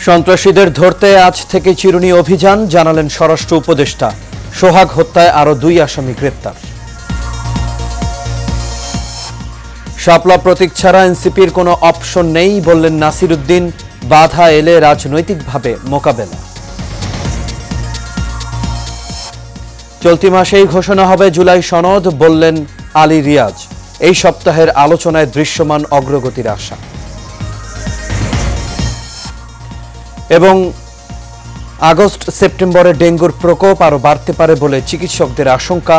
সন্ত্রাসীদের ধরতে আজ থেকে চিরুনি অভিযান জানালেন স্বরাষ্ট্র উপদেষ্টা। সোহাগ হত্যায় আরো 2 আসামি গ্রেপ্তার। শাপলা প্রতীক ছাড়া এনসিপির কোনো অপশন নেই বললেন নাসির উদ্দিন। বাধা এলে রাজনৈতিকভাবে মোকাবেলা। চলতি মাসেই ঘোষণা হবে জুলাই সনদ বললেন আলী রিয়াজ। এই সপ্তাহের আলোচনায় দৃশ্যমান অগ্রগতির আশা। এবং আগস্ট সেপ্টেম্বরে ডেঙ্গুর প্রকোপ আরো বাড়তে পারে বলে চিকিৎসকদের আশঙ্কা।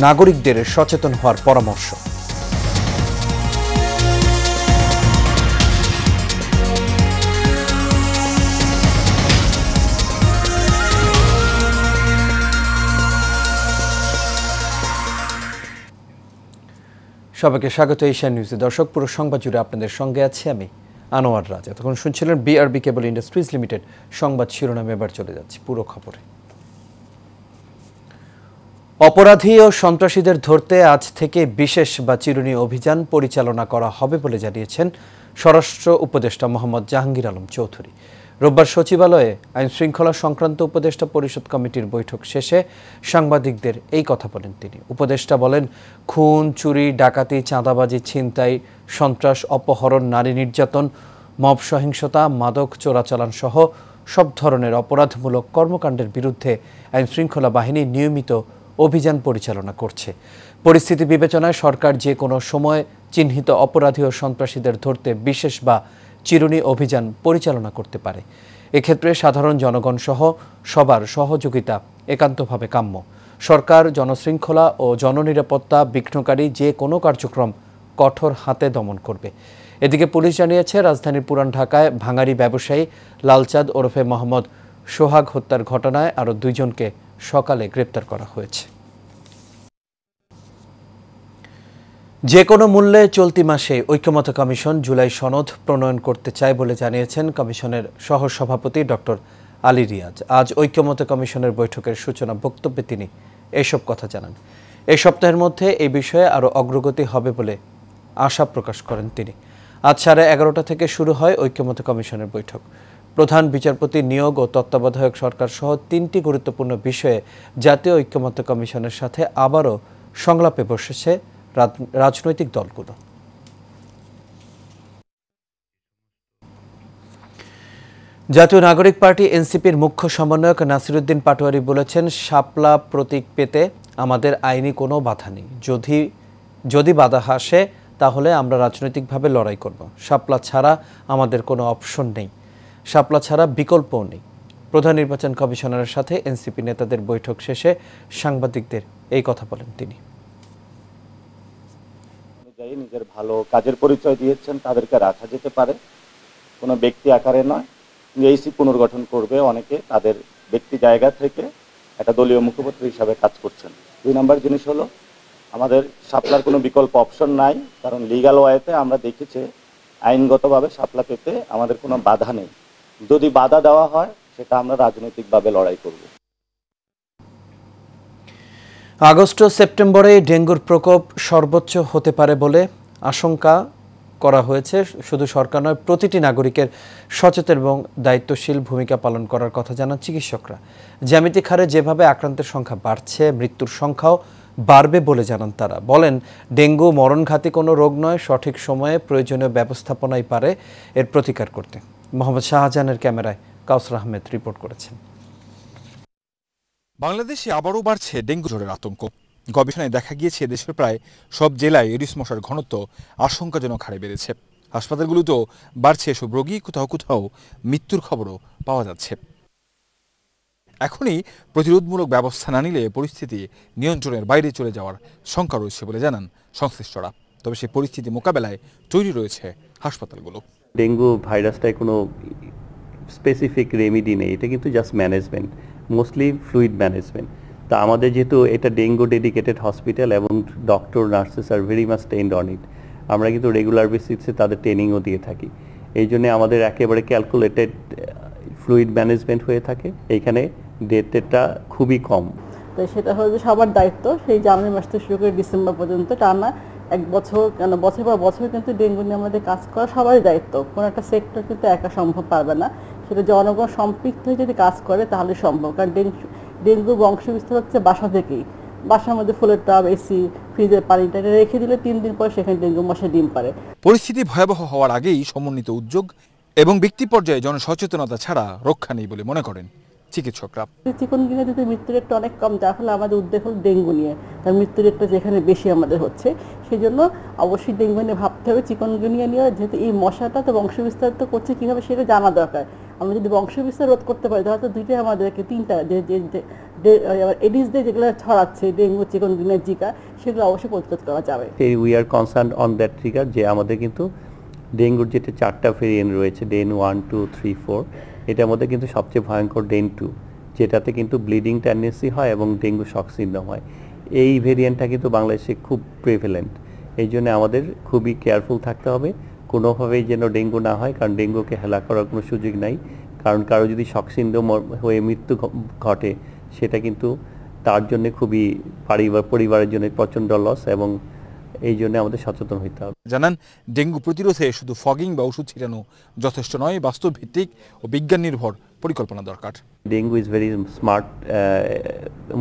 নাগরিকদের সচেতন হওয়ার পরামর্শ। সবাইকে স্বাগত এশিয়ান নিউজে। দর্শক, পুরো সংবাদ জুড়ে আপনাদের সঙ্গে আছি আমি আনোয়ার রাজ। এতক্ষণ শুনছিলেন বিআরবি কেবল ইন্ডাস্ট্রিজ লিমিটেড সংবাদ শিরোনামে। এবার চলে যাচ্ছি পুরো খবরে। অপরাধী ও সন্ত্রাসীদের ধরতে আজ থেকে বিশেষ বা চিরুনি অভিযান পরিচালনা করা হবে বলে জানিয়েছেন স্বরাষ্ট্র উপদেষ্টা মোহাম্মদ জাহাঙ্গীর আলম চৌধুরী। রোববার সচিবালয়ে আইন শৃঙ্খলা সংক্রান্ত উপদেষ্টা পরিষদ কমিটির বৈঠক শেষে সাংবাদিকদের এই কথা বলেন তিনি। উপদেষ্টা বলেন, খুন, চুরি, ডাকাতি, চাঁদাবাজি, ছিনতাই, সন্ত্রাস, অপহরণ, নারী নির্যাতন, মব সহিংসতা, মাদক চোরাচালান সহ সব ধরনের অপরাধমূলক কর্মকাণ্ডের বিরুদ্ধে আইন শৃঙ্খলা বাহিনী নিয়মিত অভিযান পরিচালনা করছে। পরিস্থিতি বিবেচনায় সরকার যে কোনো সময় চিহ্নিত অপরাধী ও সন্ত্রাসীদের ধরতে বিশেষ বা চিরুনি অভিযান পরিচালনা করতে পারে। এক্ষেত্রে সাধারণ জনগণ সহ সবার সহযোগিতা একান্তভাবে কাম্য। সরকার জনশৃঙ্খলা ও জননিরাপত্তা বিঘ্নকারী যে কোনো কার্যক্রম কঠোর হাতে দমন করবে। এদিকে পুলিশ জানিয়েছে, রাজধানীর পুরান ঢাকায় ভাঙাড়ি ব্যবসায়ী লালচাঁদ ওরফে মোহাম্মদ সোহাগ হত্যার ঘটনায় আরও 2 জনকে সকালে গ্রেপ্তার করা হয়েছে। যে কোনো মূল্যে চলতি মাসে ঐক্যমত্য কমিশন জুলাই সনদ প্রণয়ন করতে চায় বলে জানিয়েছেন কমিশনের সহসভাপতি ডক্টর আলী রিয়াজ। আজ ঐক্যমত্য কমিশনের বৈঠকের সূচনা বক্তব্যে তিনি এসব কথা জানান। এই সপ্তাহের মধ্যে এই বিষয়ে আরও অগ্রগতি হবে বলে আশা প্রকাশ করেন তিনি। আজ 11:30 থেকে শুরু হয় ঐক্যমত্য কমিশনের বৈঠক। প্রধান বিচারপতি নিয়োগ ও তত্ত্বাবধায়ক সরকার সহ 3টি গুরুত্বপূর্ণ বিষয়ে জাতীয় ঐক্যমত্য কমিশনের সাথে আবারও সংলাপে বসেছে রাজনৈতিক দলগুলো। জাতীয় নাগরিক পার্টি এনসিপির মুখ্য সমন্বয়ক নাসির উদ্দিন পাটোয়ারি বলেছেন, শাপলা প্রতীক পেতে আমাদের আইনি কোনো বাধা নেই। যদি বাধা আসে তাহলে আমরা রাজনৈতিকভাবে লড়াই করব। শাপলা ছাড়া আমাদের কোনো অপশন নেই, শাপলা ছাড়া বিকল্পও নেই। প্রধান নির্বাচন কমিশনারের সাথে এনসিপি নেতাদের বৈঠক শেষে সাংবাদিকদের এই কথা বলেন তিনি। নিজের ভালো কাজের পরিচয় দিয়েছেন, তাদেরকে রাখা যেতে পারে, কোনো ব্যক্তি আকারে নয়। এইসি পুনর্গঠন করবে অনেকে তাদের ব্যক্তি জায়গা থেকে একটা দলীয় মুখপাত্র হিসাবে কাজ করছেন। 2 নম্বর জিনিস হলো, আমাদের শাপলার কোনো বিকল্প অপশন নাই, কারণ লিগ্যাল ওয়েতে আমরা দেখেছি আইনগতভাবে শাপলা পেতে আমাদের কোনো বাধা নেই। যদি বাধা দেওয়া হয় সেটা আমরা রাজনৈতিকভাবে লড়াই করব। আগস্ট ও সেপ্টেম্বরে ডেঙ্গুর প্রকোপ সর্বোচ্চ হতে পারে বলে আশঙ্কা করা হয়েছে। শুধু সরকার নয়, প্রতিটি নাগরিকের সচেতন এবং দায়িত্বশীল ভূমিকা পালন করার কথা জানান চিকিৎসকরা। জ্যামিতিক হারে যেভাবে আক্রান্তের সংখ্যা বাড়ছে, মৃত্যুর সংখ্যাও বাড়বে বলে জানান তারা। বলেন, ডেঙ্গু মরণঘাতী কোনো রোগ নয়, সঠিক সময়ে প্রয়োজনীয় ব্যবস্থাপনাই পারে এর প্রতিকার করতে। মোহাম্মদ শাহজাহানের ক্যামেরায় কাউসার আহমেদ রিপোর্ট করেছেন। বাংলাদেশে আবারও বাড়ছে ডেঙ্গু জ্বরের আতঙ্ক। গবেষণায় দেখা গিয়েছে, দেশের প্রায় সব জেলায় এডিস মশার ঘনত্ব আশঙ্কাজনক হারে বেড়েছে। হাসপাতালগুলোতেও বাড়ছে এসব রোগী, কোথাও কোথাও মৃত্যুর খবরও পাওয়া যাচ্ছে। এখনই প্রতিরোধমূলক ব্যবস্থা না নিলে পরিস্থিতি নিয়ন্ত্রণের বাইরে চলে যাওয়ার শঙ্কা রয়েছে বলে জানান সংশ্লিষ্টরা। তবে সেই পরিস্থিতি মোকাবেলায় তৈরি রয়েছে হাসপাতালগুলো। ডেঙ্গু ভাইরাসটায় কোনো স্পেসিফিক রেমিডি নেই, এটা কিন্তু just management, mostly fluid management. তা আমাদের যেহেতু এটা ডেঙ্গু ডেডিকেটেড হসপিটাল এবং doctor nurses are very much trend on it, আমরা কিন্তু রেগুলার বেসিসে তাদের ট্রেনিংও দিয়ে থাকি। এই জন্য আমাদের একেবারে ক্যালকুলেটেড ফ্লুইড ম্যানেজমেন্ট হয়ে থাকে। এইখানে ডেটটা খুবই কম। তো সেটা হলো যে সবার দায়িত্ব, সেই জানুয়ারি মাস থেকে শুরু করে ডিসেম্বর পর্যন্ত টানা 1 বছর, কেন বছর পর বছর কিন্তু ডেঙ্গু নিয়ে আমাদের কাজ করা সবারই দায়িত্ব। কোনো একটা সেক্টর কিন্তু একা সম্ভব পারবে না। সেটা জনগণ সম্পৃক্ত হয়ে যদি কাজ করে তাহলে সম্ভব। কারণ ডেঙ্গু বংশ বিস্তার হচ্ছে বাসা থেকেই। বাসার মধ্যে ফুলের টব, এসি, ফ্রিজের পানিটা রেখে দিলে 3 দিন পর সেখানে ডেঙ্গু মশা ডিম পারে। পরিস্থিতি ভয়াবহ হওয়ার আগেই সমন্বিত উদ্যোগ এবং ব্যক্তি পর্যায়ে জনসচেতনতা ছাড়া রক্ষা নেই বলে মনে করেন চিকিৎসকরা। চিকুনগুনিয়া যদি মৃত্যুর রেটটা অনেক কম, যার ফলে আমাদের উদ্যোগ হল ডেঙ্গু নিয়ে, তার মৃত্যুর রেটটা যেখানে বেশি আমাদের হচ্ছে। সেই জন্য অবশ্যই ডেঙ্গু নিয়ে ভাবতে হবে, চিকুনগুনিয়া নিয়ে, যেহেতু এই মশাটা তো বংশবিস্তার তো করছে কীভাবে সেটা জানা দরকার। আমরা যদি বংশবিস্তার রোধ করতে পারি তাহলে তো দুইটাই আমাদেরকে, তিনটা এডিস দিয়ে যেগুলো ছড়াচ্ছে ডেঙ্গু, চিকুনগুনিয়া, জিকা, সেগুলো অবশ্যই প্রতিরোধ করা যাবে। We are concern on that figure যে আমাদের কিন্তু ডেঙ্গুর যেটা 4টা ভেরিয়েন্ট রয়েছে, ডেন 1, 2, 3, 4, এটার মধ্যে কিন্তু সবচেয়ে ভয়ঙ্কর ডেন 2, যেটাতে কিন্তু ব্লিডিং টেন্ডেন্সি হয় এবং ডেঙ্গু শক সিনড্রোম হয়। এই ভেরিয়েন্টটা কিন্তু বাংলাদেশে খুব প্রিভ্যালেন্ট। এই জন্য আমাদের খুবই কেয়ারফুল থাকতে হবে কোনোভাবেই যেন ডেঙ্গু না হয়, কারণ ডেঙ্গুকে হেলা করার কোনো সুযোগ নাই। কারণ কারো যদি শক সিনড্রোম হয়ে মৃত্যু ঘটে সেটা কিন্তু তার জন্য খুবই পরিবারের জন্য প্রচণ্ড লস, এবং এই জন্য আমাদের সচেতন হতে হবে। জানান, ডেঙ্গু প্রতিরোধে শুধু ফগিং বা ওষুধ ছিটানো যথেষ্ট নয়, বাস্তব ভিত্তিক ও বিজ্ঞান নির্ভর পরিকল্পনা দরকার। Dengue is very smart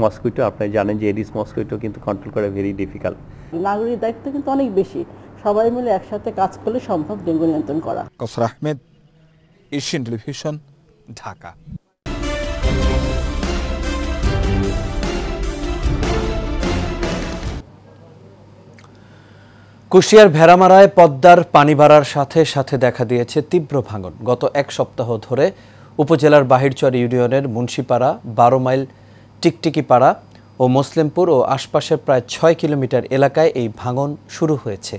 mosquito. আপনি জানেন যে এডিস মসকুইটো কিন্তু কন্ট্রোল করা ভেরি ডিফিকাল্ট। নাগরিক দায়িত্ব কিন্তু অনেক বেশি, সবাই মিলে একসাথে কাজ করলে সম্ভব ডেঙ্গু নিয়ন্ত্রণ করা। কাউসার আহমেদ, এশিয়ান টেলিভিশন, ঢাকা। কুষ্টিয়ার ভেড়ামারায় পদ্মার পানি বাড়ার সাথে সাথে দেখা দিয়েছে তীব্র ভাঙন। গত 1 সপ্তাহ ধরে উপজেলার বাহিরচর ইউনিয়নের মুন্সিপাড়া, 12 মাইল টিকটিকিপাড়া ও মুসলিমপুর ও আশপাশের প্রায় 6 কিলোমিটার এলাকায় এই ভাঙন শুরু হয়েছে।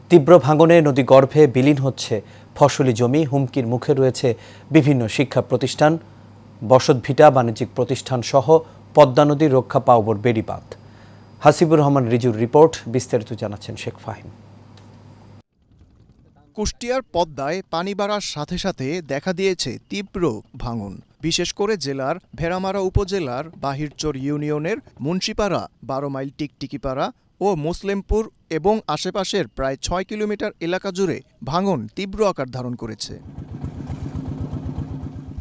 তীব্র ভাঙনে নদী গর্ভে বিলীন হচ্ছে ফসলি জমি, হুমকির মুখে রয়েছে বিভিন্ন শিক্ষা প্রতিষ্ঠান, বসতভিটা, বাণিজ্যিক প্রতিষ্ঠান সহ পদ্মা নদীর রক্ষা পাওয়ার বেড়িবাঁধ। হাসিবুর রহমান রিজুর রিপোর্ট, বিস্তারিত জানাচ্ছেন শেখ ফাহিম। কুষ্টিয়ার পদ্মায় পানি বাড়ার সাথে সাথে দেখা দিয়েছে তীব্র ভাঙন। বিশেষ করে জেলার ভেড়ামারা উপজেলার বাহিরচর ইউনিয়নের মুন্সিপাড়া, 12 মাইল টিকটিকিপাড়া ও মুসলিমপুর এবং আশেপাশের প্রায় 6 কিলোমিটার এলাকা জুড়ে ভাঙন তীব্র আকার ধারণ করেছে।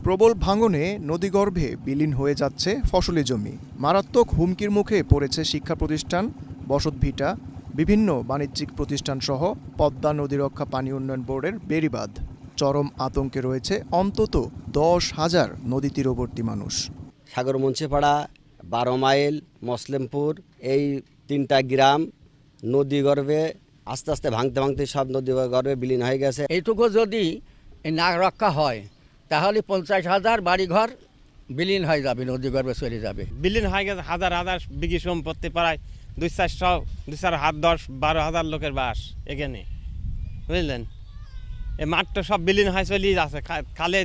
প্রবল ভাঙনে নদীগর্ভে বিলীন হয়ে যাচ্ছে ফসলি জমি, মারাত্মক হুমকির মুখে পড়েছে শিক্ষা প্রতিষ্ঠান, বসতভিটা, বিভিন্ন বাণিজ্যিক প্রতিষ্ঠান সহ পদ্মা নদী রক্ষা পানি উন্নয়ন বোর্ডের বেড়িবাঁধ। চরম আতঙ্কে রয়েছে অন্তত 10,000 নদী তীরবর্তী মানুষ। সাগর মুন্সিপাড়া, 12 মাইল, মুসলিমপুর, এই 3টা গ্রাম নদীগর্ভে আস্তে আস্তে ভাঙতে ভাঙতে সব নদীগর্ভে বিলীন হয়ে গেছে। এইটুকু যদি না রক্ষা হয় তাহলে 50,000 বাড়িঘর বিলীন হয়ে যাবে, নদীগর্ভে চলে যাবে। বিলীন হয়ে গেছে হাজার হাজার বিঘি সম্পত্তি, প্রায় 2-4 লোকের বাস এখানে, বুঝলেন। এই মাঠটা সব বিলীন হয়ে চলে যাচ্ছে, খালে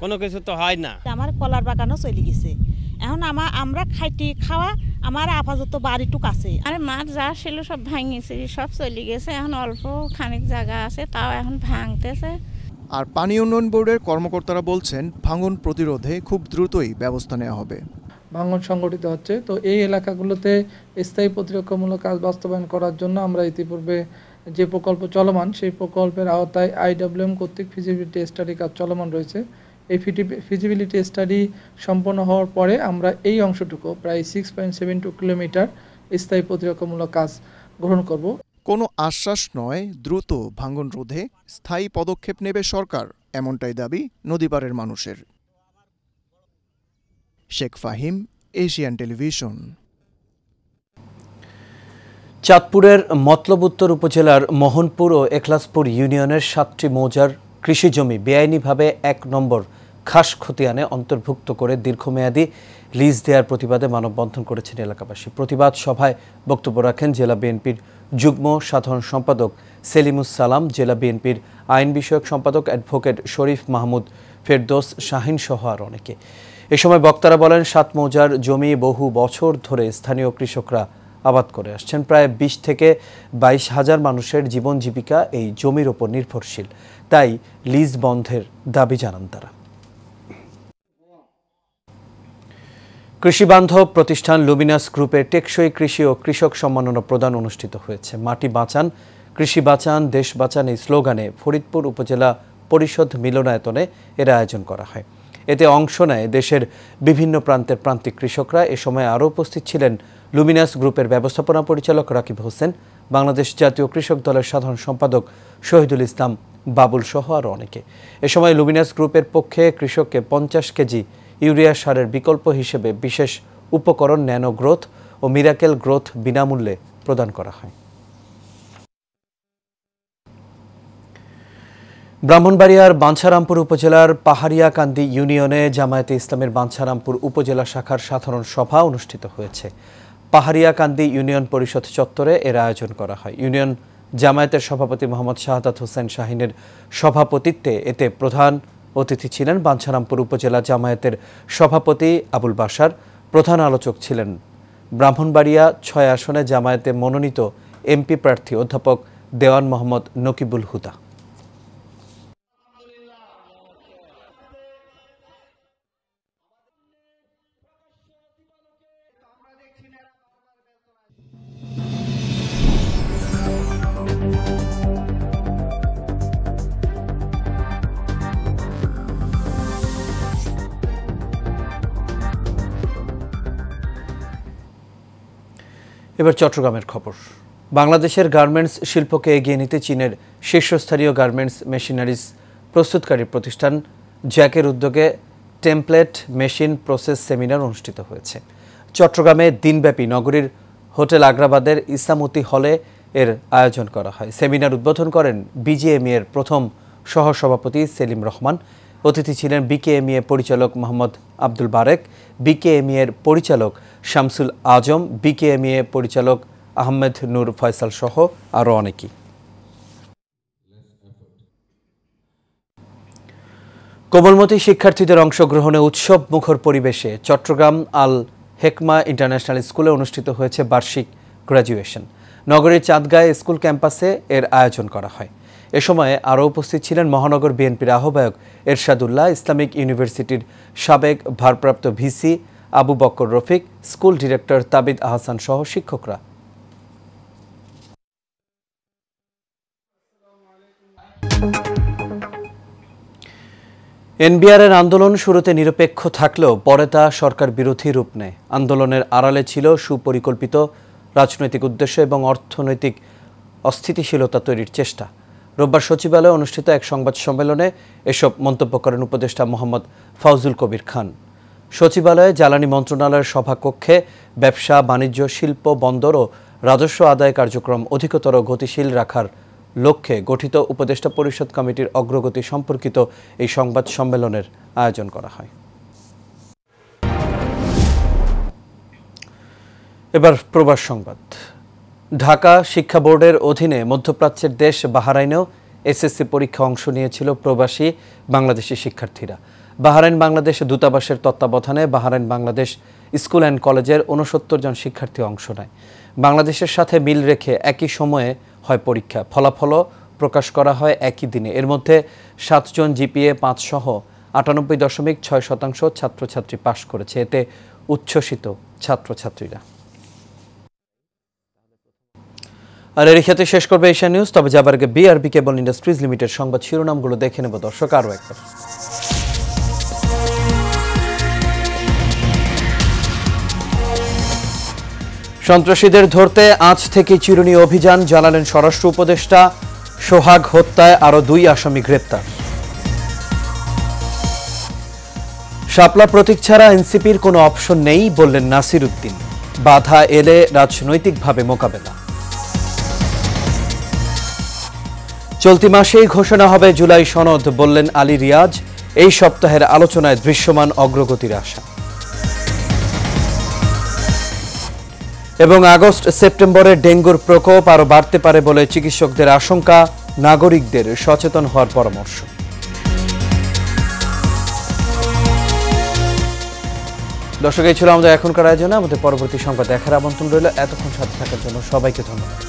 কোনো কিছু তো হয় না। আমার কলার বাগানও চলে গেছে, এখন আমরা খাইটি খাওয়া আমার আপাতত বাড়িটুক আছে। আরে মাঠ যা ছিল সব ভাঙিয়েছে, সব চলে গেছে, এখন অল্প খানিক জায়গা আছে, তাও এখন ভাঙতেছে। আর পানি উন্নয়ন বোর্ডের কর্মকর্তারা বলছেন ভাঙন প্রতিরোধে খুব দ্রুতই ব্যবস্থা নেওয়া হবে। ভাঙন সংগঠিত হচ্ছে, তো এই এলাকাগুলোতে স্থায়ী প্রতিরক্ষামূলক কাজ বাস্তবায়ন করার জন্য আমরা ইতিপূর্বে যে প্রকল্প চলমান, সেই প্রকল্পের আওতায় IWM কর্তৃক ফিজিবিলিটি স্টাডি কাজ চলমান রয়েছে। এই ফিজিবিলিটি স্টাডি সম্পন্ন হওয়ার পরে আমরা এই অংশটুকু প্রায় 6.72 কিলোমিটার স্থায়ী প্রতিরক্ষামূলক কাজ গ্রহণ করব। কোনো আশ্বাস নয়, দ্রুত ভাঙন রোধে স্থায়ী পদক্ষেপ নেবে সরকার, এমনটাই দাবি নদীপাড়ের মানুষের। Sheikh Fahim, Asian television. চাঁদপুরের মতলব উত্তর উপজেলার মোহনপুর ও এখলাসপুর ইউনিয়নের 7টি মৌজার কৃষি জমি বেআইনিভাবে 1 নম্বর খাস খতিয়ানে অন্তর্ভুক্ত করে দীর্ঘমেয়াদী লিজ দেওয়ার প্রতিবাদে মানববন্ধন করেছেন এলাকাবাসী। প্রতিবাদ সভায় বক্তব্য রাখেন জেলা বিএনপির যুগ্ম সাধারণ সম্পাদক সেলিমুস সালাম, জেলা বিএনপির আইন বিষয়ক সম্পাদক অ্যাডভোকেট শরীফ মাহমুদ ফেরদৌস শাহিন সহ আর অনেকে। এ সময় বক্তারা বলেন, 7 মৌজার জমি বহু বছর ধরে স্থানীয় কৃষকরা আবাদ করে আসছেন। প্রায় 20 থেকে 22 হাজার মানুষের জীবন জীবিকা এই জমির ওপর নির্ভরশীল, তাই লিজ বন্ধের দাবি জানান তারা। কৃষিবান্ধব প্রতিষ্ঠান লুমিনাস গ্রুপের টেকসই কৃষি ও কৃষক সম্মাননা প্রদান অনুষ্ঠিত হয়েছে। মাটি বাঁচান, কৃষি বাঁচান, দেশ বাঁচান এই স্লোগানে ফরিদপুর উপজেলা পরিষদ মিলনায়তনে এর আয়োজন করা হয়। এতে অংশ নেয় দেশের বিভিন্ন প্রান্তের প্রান্তিক কৃষকরা। এ সময় আরও উপস্থিত ছিলেন লুমিনাস গ্রুপের ব্যবস্থাপনা পরিচালক রাকিব হোসেন, বাংলাদেশ জাতীয় কৃষক দলের সাধারণ সম্পাদক শহীদুল ইসলাম বাবুল সহ আরও অনেকে। এ সময় লুমিনাস গ্রুপের পক্ষে কৃষককে 50 কেজি ইউরিয়া সারের বিকল্প হিসেবে বিশেষ উপকরণ ন্যানো গ্রোথ ও মিরাকেল গ্রোথ বিনামূল্যে প্রদান করা হয়। ব্রাহ্মণবাড়িয়ার বাঞ্ছারামপুর উপজেলার পাহাড়িয়াকান্দি ইউনিয়নে জামায়াতে ইসলামের বাঞ্ছারামপুর উপজেলা শাখার সাধারণ সভা অনুষ্ঠিত হয়েছে। পাহাড়িয়াকান্দি ইউনিয়ন পরিষদ চত্বরে এর আয়োজন করা হয়। ইউনিয়ন জামায়াতের সভাপতি মোহাম্মদ শাহাদাত হোসেন শাহিনের সভাপতিত্বে এতে প্রধান অতিথি ছিলেন বাঞ্ছারামপুর উপজেলা জামায়াতের সভাপতি আবুল বাশার। প্রধান আলোচক ছিলেন ব্রাহ্মণবাড়িয়া 6 আসনে জামায়াতে মনোনীত এমপি প্রার্থী অধ্যাপক দেওয়ান মোহাম্মদ নকিবুল হুদা। এবার চট্টগ্রামের খবর। বাংলাদেশের গার্মেন্টস শিল্পকে এগিয়ে নিতে চীনের শীর্ষস্থানীয় গার্মেন্টস মেশিনারিজ প্রস্তুতকারী প্রতিষ্ঠান জ্যাকের উদ্যোগে টেমপ্লেট মেশিন প্রসেস সেমিনার অনুষ্ঠিত হয়েছে। চট্টগ্রামে দিনব্যাপী নগরীর হোটেল আগ্রাবাদের ইসামতি হলে এর আয়োজন করা হয়। সেমিনার উদ্বোধন করেন বিজিএমই এর প্রথম সহসভাপতি সেলিম রহমান। অতিথি ছিলেন বিকেএমই এর পরিচালক মোহাম্মদ আব্দুল বারেক, বিকেএমই এর পরিচালক শামসুল আজম, বিকেএমই এর পরিচালক আহমেদ নূর ফয়সাল সহ আরও অনেকেই। কোমলমতি শিক্ষার্থীদের অংশগ্রহণে উৎসব মুখর পরিবেশে চট্টগ্রাম আল হেকমা ইন্টারন্যাশনাল স্কুলে অনুষ্ঠিত হয়েছে বার্ষিক গ্র্যাজুয়েশন। নগরীর চাঁদগাঁয়ে স্কুল ক্যাম্পাসে এর আয়োজন করা হয়। এ সময় আরও উপস্থিত ছিলেন মহানগর বিএনপির আহ্বায়ক এরশাদুল্লাহ, ইসলামিক ইউনিভার্সিটির সাবেক ভারপ্রাপ্ত VC Abu Bakkar Rafiq, school director Tabid Ahsan সহ শিক্ষকরা। এনবিআরের আন্দোলন শুরুতে নিরপেক্ষ থাকলেও পরে তা সরকার বিরোধী রূপ নেয়। আন্দোলনের আড়ালে ছিল সুপরিকল্পিত রাজনৈতিক উদ্দেশ্য এবং অর্থনৈতিক অস্থিতিশীলতা তৈরির চেষ্টা। রোববার সচিবালয়ে অনুষ্ঠিত এক সংবাদ সম্মেলনে এসব মন্তব্য করেন উপদেষ্টা মোহাম্মদ ফাউজুল কবির খান। সচিবালয়ে জ্বালানি মন্ত্রণালয়ের সভাকক্ষে ব্যবসা, বাণিজ্য, শিল্প, বন্দর ও রাজস্ব আদায় কার্যক্রম অধিকতর গতিশীল রাখার লক্ষ্যে গঠিত উপদেষ্টা পরিষদ কমিটির অগ্রগতি সম্পর্কিত এই সংবাদ সম্মেলনের আয়োজন করা হয়। এবার প্রবাস সংবাদ। ঢাকা শিক্ষা বোর্ডের অধীনে মধ্যপ্রাচ্যের দেশ বাহরাইনেও এসএসসি পরীক্ষা অংশ নিয়েছিল প্রবাসী বাংলাদেশি শিক্ষার্থীরা। বাহরাইন বাংলাদেশ দূতাবাসের তত্ত্বাবধানে বাহরাইন বাংলাদেশ স্কুল অ্যান্ড কলেজের 69 জন শিক্ষার্থী অংশ নেয়। বাংলাদেশের সাথে মিল রেখে একই সময়ে হয় পরীক্ষা। ফলাফলও প্রকাশ করা হয় একই দিনে। এর মধ্যে 7 জন জিপিএ 5 সহ 98.6% ছাত্রছাত্রী পাশ করেছে। এতে উচ্ছ্বসিত ছাত্রছাত্রীরা। আর এর সাথে শেষ করবে এশিয়া নিউজ। তবে যাবার আগে বিআরবি কেবল ইন্ডাস্ট্রিজ লিমিটেড সংবাদ শিরোনামগুলো দেখে নেব দর্শক আরও একবার। সন্ত্রাসীদের ধরতে আজ থেকে চিরুনি অভিযান, জানালেন স্বরাষ্ট্র উপদেষ্টা। সোহাগ হত্যায় আরও 2 আসামি গ্রেপ্তার। শাপলা প্রতীক ছাড়া এনসিপির কোনো অপশন নেই বললেন নাসির উদ্দিন। বাধা এলে রাজনৈতিকভাবে মোকাবেলা। চলতি মাসেই ঘোষণা হবে জুলাই সনদ বললেন আলী রিয়াজ। এই সপ্তাহের আলোচনায় দৃশ্যমান অগ্রগতির আশা। এবং আগস্ট সেপ্টেম্বরে ডেঙ্গুর প্রকোপ আরও বাড়তে পারে বলে চিকিৎসকদের আশঙ্কা, নাগরিকদের সচেতন হওয়ার পরামর্শ। দর্শক, এই ছিল আমাদের এখনকার আয়োজনে। আমাদের পরবর্তী সংবাদ দেখার আমন্ত্রণ রইল। এতক্ষণ সাথে থাকার জন্য সবাইকে ধন্যবাদ।